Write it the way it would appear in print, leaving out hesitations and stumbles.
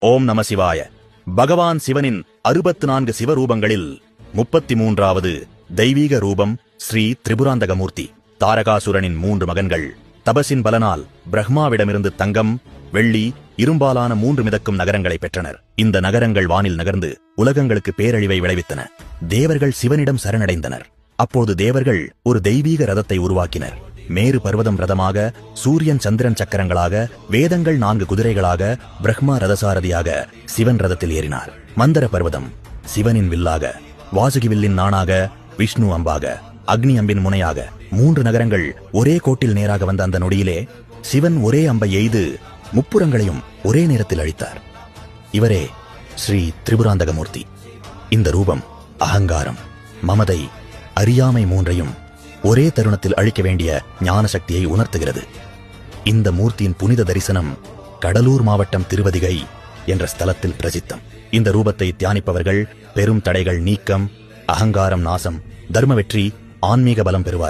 ஓம் நம சிவாய. பகவான் சிவனின் 64 சிவரூபங்களில் 33வது தெய்வீக ரூபம் ஸ்ரீ திரிபுராந்தகமூர்த்தி. தாரகாசுரனின் 3 மகன்கள் தபசின் பலனால் பிரம்மாவிடமிருந்து தங்கம், வெள்ளி, இரும்பாலான 3 மிதக்கும் நகரங்களை பெற்றனர். இந்த நகரங்கள் வானில் நகர்ந்து உலகங்களுக்கு பேரழிவை விளைவித்தன. தேவர்கள் சிவனிடம் சரணடைந்தனர். அப்போது தேவர்கள் ஒரு தெய்வீக ரதத்தை உருவாக்கினர். மேரு பர்வதம் ரதமாக, சூரியன் சந்திரன் சக்கரங்களாக, வேதங்கள் 4 குதிரைகளாக, பிரம்மா ரதசாரதியாக சிவன் ரதத்தில் ஏறினார். மந்தர பர்வதம் சிவனின் வில்லாக, வாசுகி வில்லின் நாணாக, விஷ்ணு அம்பாக, அக்னி அம்பின் முனையாக 3 நகரங்கள் ஒரே கோட்டில் நேராக வந்த அந்த நொடியிலே சிவன் ஒரே அம்பை எய்து முப்புறங்களையும் ஒரே நேரத்தில் அழித்தார். இவரே ஸ்ரீ திரிபுராந்தகமூர்த்தி. இந்த ரூபம் அகங்காரம், மமதை, அறியாமை 3ஐயும் ஒரே தருணத்தில் அழிக்க வேண்டிய ஞான சக்தியை உணர்த்துகிறது. இந்த மூர்த்தியின் புனித தரிசனம் கடலூர் மாவட்டம் திருவதிகை என்ற ஸ்தலத்தில் பிரசித்தம். இந்த ரூபத்தை தியானிப்பவர்கள் பெரும் தடைகள் நீக்கம், அகங்காரம் நாசம், தர்ம வெற்றி, ஆன்மீக பலம் பெறுவார்.